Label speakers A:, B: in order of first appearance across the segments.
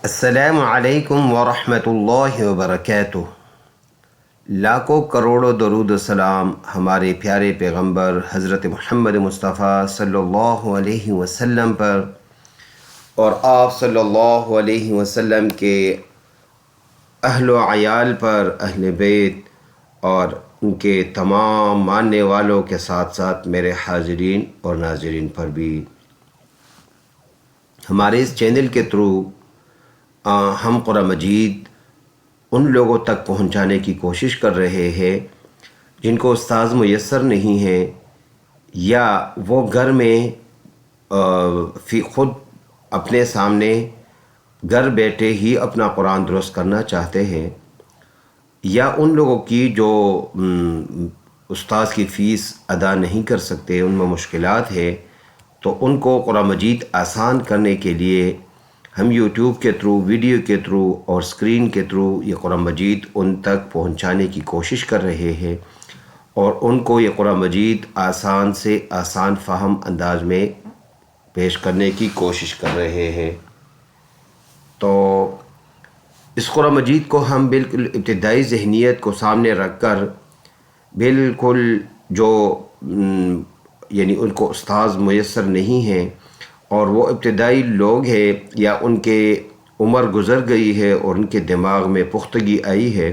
A: السلام علیکم ورحمۃ اللہ وبرکاتہ۔ لاکھوں کروڑوں درود و سلام ہمارے پیارے پیغمبر حضرت محمد مصطفیٰ صلی اللہ علیہ وسلم پر اور آپ صلی اللہ علیہ وسلم کے اہل و عیال پر، اہل بیت اور ان کے تمام ماننے والوں کے ساتھ ساتھ میرے حاضرین اور ناظرین پر بھی۔ ہمارے اس چینل کے تھرو ہم قرآن مجید ان لوگوں تک پہنچانے کی کوشش کر رہے ہیں جن کو استاذ میسر نہیں ہیں، یا وہ گھر میں خود اپنے سامنے گھر بیٹھے ہی اپنا قرآن درست کرنا چاہتے ہیں، یا ان لوگوں کی جو استاذ کی فیس ادا نہیں کر سکتے، ان میں مشکلات ہے، تو ان کو قرآن مجید آسان کرنے کے لیے ہم یوٹیوب کے تھرو، ویڈیو کے تھرو اور اسکرین کے تھرو یہ قرآن مجید ان تک پہنچانے کی کوشش کر رہے ہیں، اور ان کو یہ قرآن مجید آسان سے آسان فہم انداز میں پیش کرنے کی کوشش کر رہے ہیں۔ تو اس قرآن مجید کو ہم بالکل ابتدائی ذہنیت کو سامنے رکھ کر، بالکل جو یعنی ان کو استاذ میسر نہیں ہیں اور وہ ابتدائی لوگ ہیں، یا ان کے عمر گزر گئی ہے اور ان کے دماغ میں پختگی آئی ہے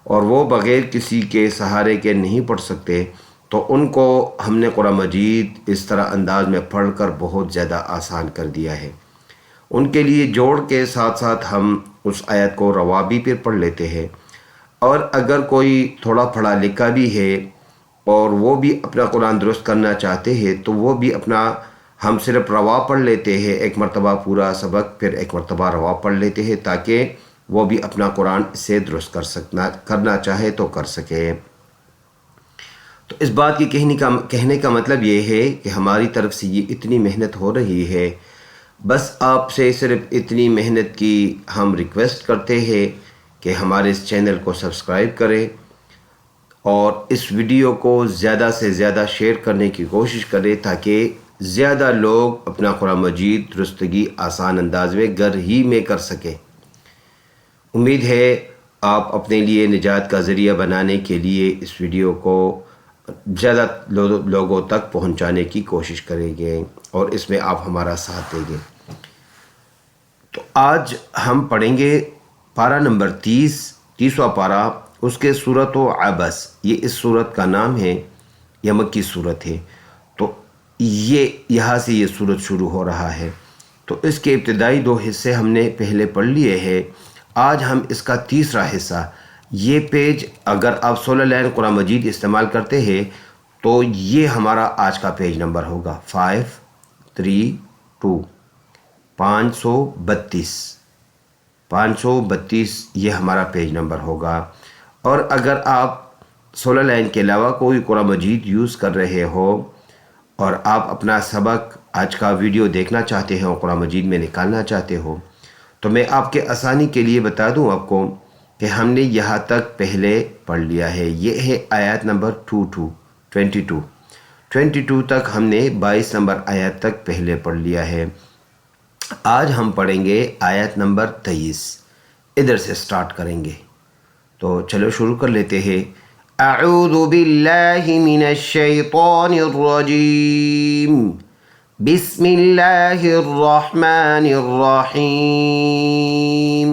A: اور وہ بغیر کسی کے سہارے کے نہیں پڑھ سکتے، تو ان کو ہم نے قرآن مجید اس طرح انداز میں پڑھ کر بہت زیادہ آسان کر دیا ہے۔ ان کے لیے جوڑ کے ساتھ ساتھ ہم اس آیت کو روابی پھر پڑھ لیتے ہیں، اور اگر کوئی تھوڑا پڑھا لکھا بھی ہے اور وہ بھی اپنا قرآن درست کرنا چاہتے ہیں، تو وہ بھی اپنا ہم صرف روا پڑھ لیتے ہیں، ایک مرتبہ پورا سبق پھر ایک مرتبہ روا پڑھ لیتے ہیں، تاکہ وہ بھی اپنا قرآن سے درست کرنا چاہے تو کر سکے۔ تو اس بات کی کہنے کا مطلب یہ ہے کہ ہماری طرف سے یہ اتنی محنت ہو رہی ہے، بس آپ سے صرف اتنی محنت کی ہم ریکویسٹ کرتے ہیں کہ ہمارے اس چینل کو سبسکرائب کریں اور اس ویڈیو کو زیادہ سے زیادہ شیئر کرنے کی کوشش کریں، تاکہ زیادہ لوگ اپنا قرآن مجید درستگی آسان انداز میں گھر ہی میں کر سکیں۔ امید ہے آپ اپنے لیے نجات کا ذریعہ بنانے کے لیے اس ویڈیو کو زیادہ لوگوں تک پہنچانے کی کوشش کریں گے اور اس میں آپ ہمارا ساتھ دیں گے۔ تو آج ہم پڑھیں گے پارہ نمبر 30واں پارہ، اس کے سورۃ عبس، یہ اس سورت کا نام ہے، یہ مکی سورت ہے۔ تو یہاں سے یہ سورت شروع ہو رہا ہے۔ تو اس کے ابتدائی 2 حصے ہم نے پہلے پڑھ لیے ہیں، آج ہم اس کا تیسرا حصہ، یہ پیج اگر آپ 16 لائن قرآن مجید استعمال کرتے ہیں تو یہ ہمارا آج کا پیج نمبر ہوگا 532، 532 یہ ہمارا پیج نمبر ہوگا۔ اور اگر آپ 16 لائن کے علاوہ کوئی قرآن مجید یوز کر رہے ہو اور آپ اپنا سبق آج کا ویڈیو دیکھنا چاہتے ہیں اور قرآن مجید میں نکالنا چاہتے ہو، تو میں آپ کے آسانی کے لیے بتا دوں آپ کو کہ ہم نے یہاں تک پہلے پڑھ لیا ہے۔ یہ ہے آیت نمبر 22 تک ہم نے 22 نمبر آیت تک پہلے پڑھ لیا ہے۔ آج ہم پڑھیں گے آیت نمبر 23، ادھر سے سٹارٹ کریں گے۔ تو چلو شروع کر لیتے ہیں۔ اعوذ باللہ من الشیطان الرجیم، بسم اللہ الرحمن الرحیم،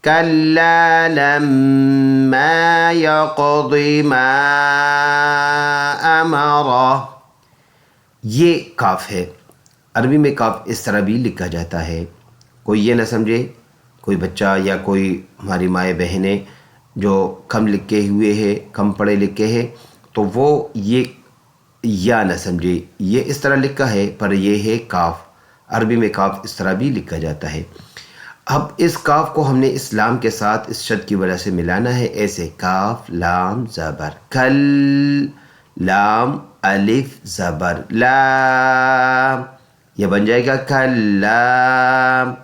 A: کلا لما یقض ما امرہ۔ یہ کاف ہے، عربی میں کاف اس طرح بھی لکھا جاتا ہے، کوئی یہ نہ سمجھے، کوئی بچہ یا کوئی ہماری مائیں بہنیں جو کم لکھے ہوئے ہیں، کم پڑھے لکھے ہیں، تو وہ یہ یا نہ سمجھے، یہ اس طرح لکھا ہے پر یہ ہے کاف، عربی میں کاف اس طرح بھی لکھا جاتا ہے۔ اب اس کاف کو ہم نے اس لام کے ساتھ اس شد کی وجہ سے ملانا ہے، ایسے کاف لام زبر کل، لام الف زبر لا، یہ بن جائے گا کلام۔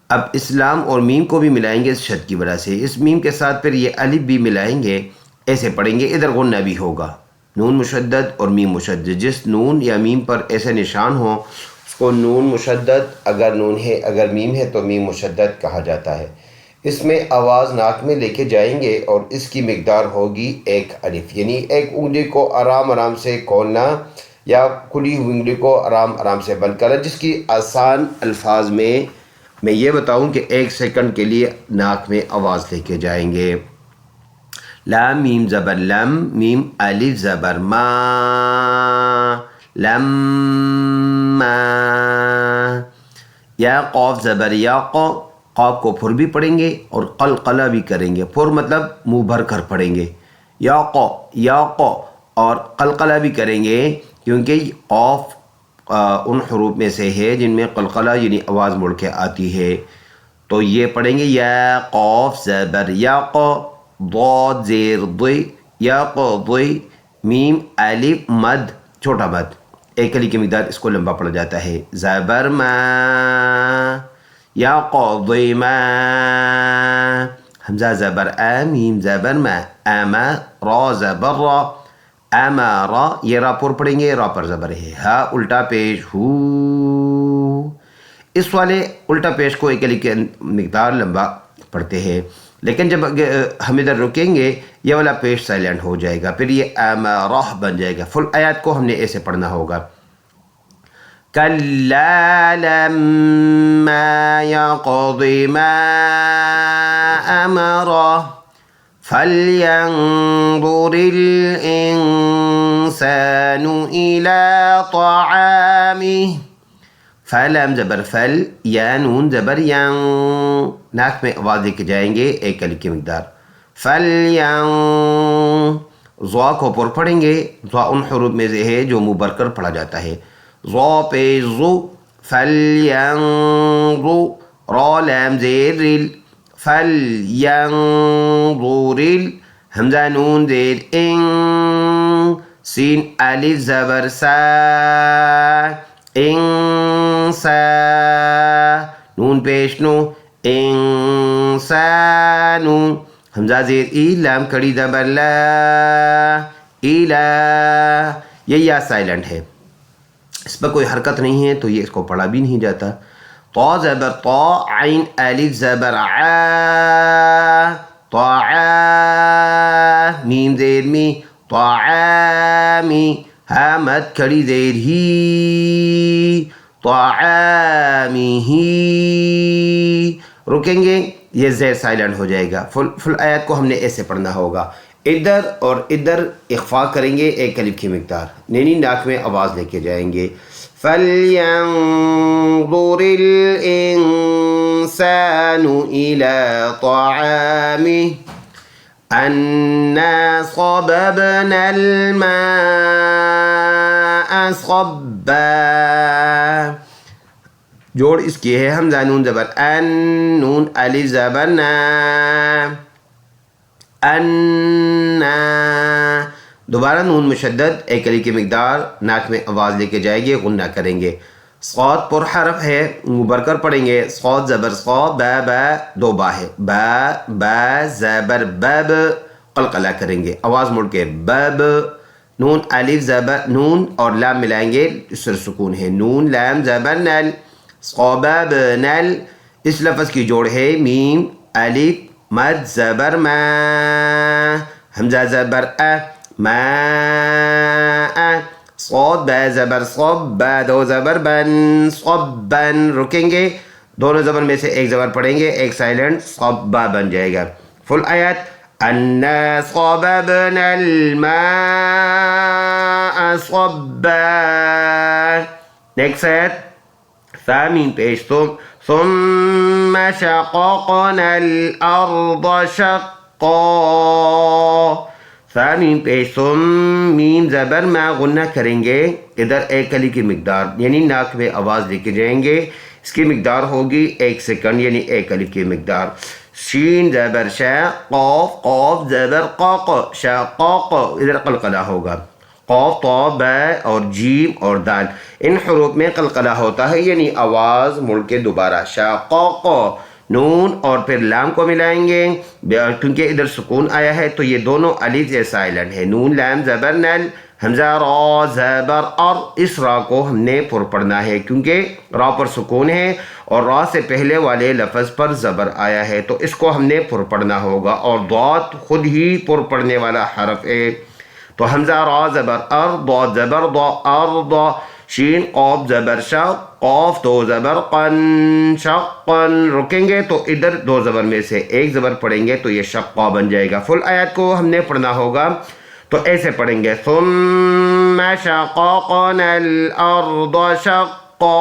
A: اب اس لام اور میم کو بھی ملائیں گے اس شد کی وجہ سے، اس میم کے ساتھ پھر یہ الف بھی ملائیں گے، ایسے پڑھیں گے، ادھر غنہ بھی ہوگا، نون مشدد اور میم مشدد، جس نون یا میم پر ایسے نشان ہوں کو نون مشدد اگر نون ہے، اگر میم ہے تو میم مشدد کہا جاتا ہے۔ اس میں آواز ناک میں لے کے جائیں گے اور اس کی مقدار ہوگی 1 الف، یعنی ایک انگلی کو آرام آرام سے کھولنا یا کھلی ہوئی انگلی کو آرام آرام سے بند کرنا، جس کی آسان الفاظ میں یہ بتاؤں کہ 1 سیکنڈ کے لیے ناک میں آواز لے کے جائیں گے۔ لام میم زبر لم، میم الف زبر ما، لما، یا قاف زبر یا قو، قاف کو پھر بھی پڑھیں گے اور قلقلہ بھی کریں گے، پھر مطلب منہ بھر کر پڑھیں گے، یا قو یا قو، اور قلقلہ بھی کریں گے کیونکہ قاف ان حروف میں سے ہے جن میں قلقلہ یعنی آواز مڑ کے آتی ہے۔ تو یہ پڑھیں گے یا قاف زبر یا قو، ضاد زیر ضی یا قو ضی، میم الف مد چھوٹا مد، 1 الف کی مقدار اس کو لمبا پڑ جاتا ہے، زبر ما یا قو ضی ما، حمزہ زبر میم زبر ما، اما، را زبر را، امارا، یہ را پر پڑھیں گے، را پر زبر ہے، ہا الٹا پیش ہو، اس والے الٹا پیش کو 1 الف کی مقدار لمبا پڑھتے ہیں، لیکن جب ہم ادھر رکیں گے یہ والا پیش سائلنٹ ہو جائے گا، پھر یہ امارا بن جائے گا۔ فل آیات کو ہم نے ایسے پڑھنا ہوگا، کلا لما یقض ما امرہ فلینظر الانسان الى طعامہ، فلم زبر فل، یا نون زبر ین، ناک میں آواز لے کے جائیں گے 1 الف کی مقدار، فلین، ضا کو پر پڑھیں گے، ضا ان حروف میں سے ہے جو منہ بھر کر پڑھا جاتا ہے، ضا پہ ضو، فلینظر، را لام زیر رل، فلینظر، حمزہ نون زیر ان، سین الف زبر سا، انسا، نون پیش نو، انسانو، حمزہ زیر ای، لام کڑی زبر لا، ایلا، یہ یا سائلنٹ ہے، اس پر کوئی حرکت نہیں ہے تو یہ اس کو پڑھا بھی نہیں جاتا۔ طا زبر طا، عین الف زبر عا، طاعا، میم زیر می، طعامی، ہا مد کھڑی زیر ہی، طعامہ، رکیں گے یہ زیر سائلنٹ ہو جائے گا۔ فل آیات کو ہم نے ایسے پڑھنا ہوگا، ادھر اور ادھر اخفا کریں گے 1 الف کی مقدار، یعنی ناک میں آواز لے کے جائیں گے، فَلْيَنظُرِ الْإِنسَانُ إِلَى طَعَامِهِ أَنَّا صَبَبْنَا الْمَاءَ صَبًّا، جوڑ اس کی ہے حمزہ نون زبر ان، نون الف زبر نا، انا، دوبارہ نون مشدد 1 الف کی مقدار ناک میں آواز لے کے جائے گی، غنہ کریں گے، صاد پر حرف ہے منہ بھر کر پڑھیں گے، صاد زبر صا، با با 2 با ہے، با با زبر بب، قلقلہ کریں گے، آواز مڑ کے بب، نون الف زبر نون اور لام ملائیں گے، اس پر سکون ہے، نون لام زبر نل، صببنل، اس لفظ کی جوڑ ہے میم الف مد زبر ما، حمزہ زبر ما، صاد با زبر صب، با 2 زبر بن، صبن، رکیں گے، دونوں زبر میں سے 1 زبر پڑھیں گے، 1 سائلنٹ، صبا بن جائے گا۔ فل آیات، انا صببنا الماء صبا، نیکسٹ آیت، ثامین پیش ثم شققنا الارض شقا، ثامین پیش ثم، میم زبر ما، غنہ کریں گے، ادھر 1 الف کی مقدار یعنی ناک میں آواز لے کے جائیں گے، اس کی مقدار ہوگی 1 سیکنڈ یعنی 1 الف کی مقدار، شین زبر شا، قاف قاف زبر قاق، شقاق، ادھر قلقلہ ہوگا، قاف طا با اور جیم اور دال، ان حروف میں قلقلہ ہوتا ہے یعنی آواز مڑ کے دوبارہ، شقاق، نون اور پھر لام کو ملائیں گے کیونکہ ادھر سکون آیا ہے تو یہ دونوں الف سے سائلنٹ ہے، نون لام زبر نل، حمزہ را زبر اور اس را کو ہم نے پر پڑھنا ہے کیونکہ را پر سکون ہے اور را سے پہلے والے لفظ پر زبر آیا ہے تو اس کو ہم نے پر پڑھنا ہوگا، اور ضاد خود ہی پر پڑھنے والا حرف ہے۔ تو حمزہ را زبر ضاد زبر ضا شین قاف زبر شق قاف دو زبر قن شقن، رکیں گے تو ادھر دو زبر میں سے ایک زبر پڑھیں گے تو یہ شقا بن جائے گا۔ فل آیات کو ہم نے پڑھنا ہوگا تو ایسے پڑھیں گے ثم شققنا الارض شقا۔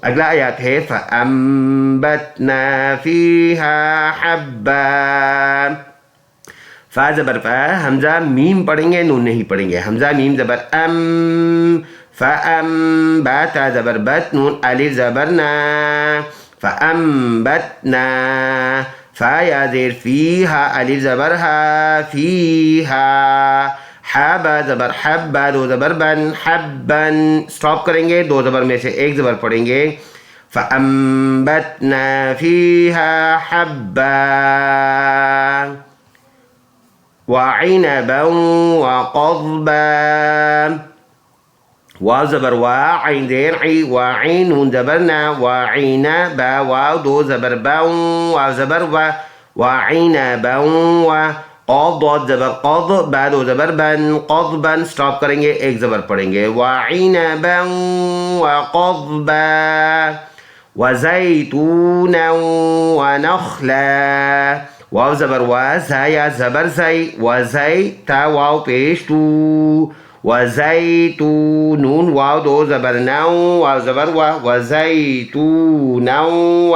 A: اگلا آیات ہے فانبتنا فیہا حبا، فا زبر فا حمزہ میم پڑھیں گے نون نہیں پڑھیں گے، حمزہ میم زبر فانبتا زبر بت نون الف زبر نا فانبتنا، فا یا زیر فیہا الف زبر ہا فیہا، حبا زبر حبا دو زبر بن حبن، سٹاپ کریں گے دو زبر میں سے ایک زبر پڑھیں گے فانبتنا فیہا حبا، وعنبا وقضبا، واو زبر وا عین زیر عی وعین نون زبر نا وعنبا واو دو زبر با واو زبر وا وعنبا و، قاف ضاد زبر قض با دو زبر بن قضبا، سٹاپ کریں گے ایک زبر پڑھیں گے وعنبا وقضبا، وزیتونا ونخلا، واو زبر وا زا یا زبر زی وزی تا واو پیش تو وزیتو نون واو دو زبر نو واو زبر وا وزیتونا و،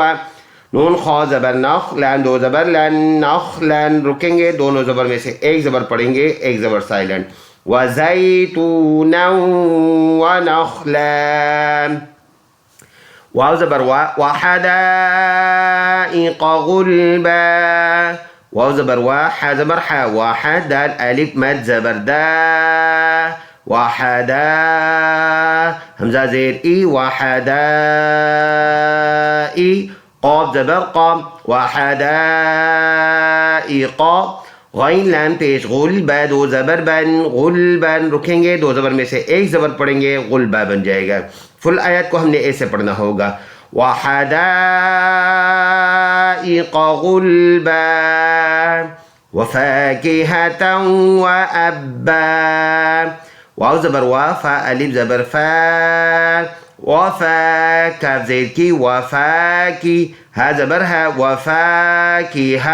A: نون خا زبر نخ لن دو زبر لن نخلن، رکیں گے دونوں زبر میں سے ایک زبر پڑھیں گے ایک زبر سائلنٹ وزیتونا ونخلا، واو زبر وا وحدائق غلبا، واو زبر وا حا زبر حا واحد دال الف مد زبر دا وحدا، حمزہ زیر ای وحدائی، قاف زبر قام وحدائق، غین لام پیش غلبا دو زبر بن غلبن، رکیں گے دو زبر میں سے ایک زبر پڑھیں گے غلبا بن جائے گا۔ فل آیات کو ہم نے ایسے پڑھنا ہوگا وحدائق غلبا وفاکہۃ وابا، واو زبر وا فا الف زبر فا وفا کاف زید کی وفا کی، ہا زبر ہا وفاکہہ،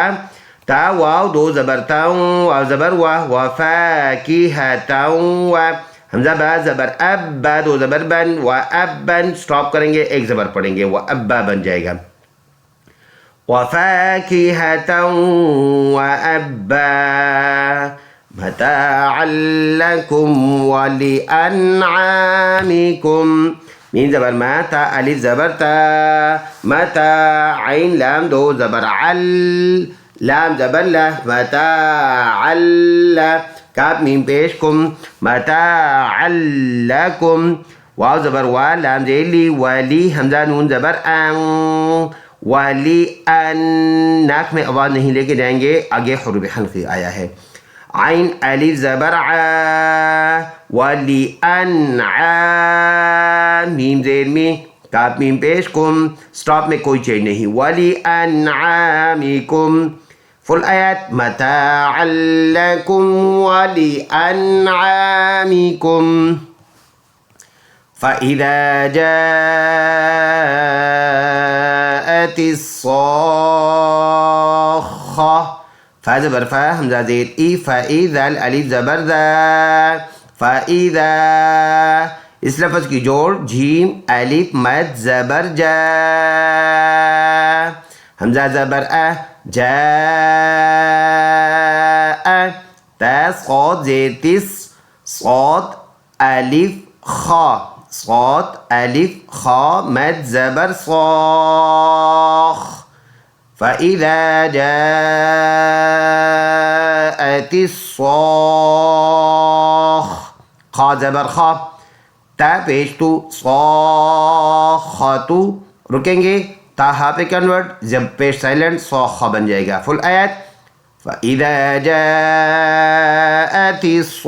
A: تا واو دو زبر تا واو زبر وا وفاکہۃ و، حمزہ با زبر اب با دو زبر بن و ابن، سٹاپ کریں گے ایک زبر پڑھیں گے و ابا بن جائے گا وفاکہۃ و ابا متاعا لکم ولانعامکم، میم زبر ما تا الف زبر تا متاع عین لام دو زبر عل لام زبر لا متاعا لا، کاف میم پیش کم متاعا لکم، واو زبر وا لام زیر لی ولی حمزہ نون زبر ان ولی ان، ناک میں آواز نہیں لے کے جائیں گے آگے حروف حلقی آیا ہے، عین الف زبر ع ولی انعام، میم زیر می کاف میم پیش کم، سٹاپ میں کوئی چینج نہیں ولی انعامکم۔ فل آیات متاعا لکم ولانعامکم، فإذا جاءت الصاخة، فا زبر فا حمزہ زیر ای فإذا الف زبر ذا فإذا، اس لفظ کی جوڑ جھیم الف مد زبر جا، حمزہ زبر جاء، تا صاد زیر تس صاد الف خا صاد الف خا مد زبر صاخ، فإذا جاءت الصاخ، خا زبر خا تا پیش تو صاخاتو، رکیں گے تا ہا پہ کنورٹ، جب پیش سائلنٹ صاخہ بن جائے گا۔ فل آیت فإذا جاءت الصاخة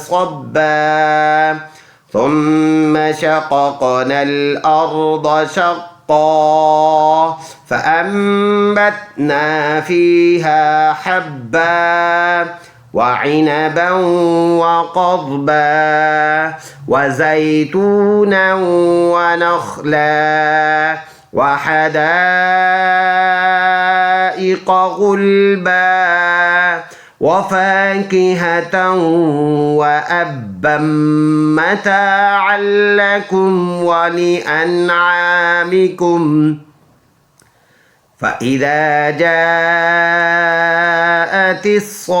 A: صبا ثم شققنا الأرض شقا فأنبتنا فيها حبا وعنبا وقضبا وزيتونا ونخلا وحدائق غلبا وفاكهة وأبا متاعا لكم ولأنعامكم فإذا جاءت الصاخة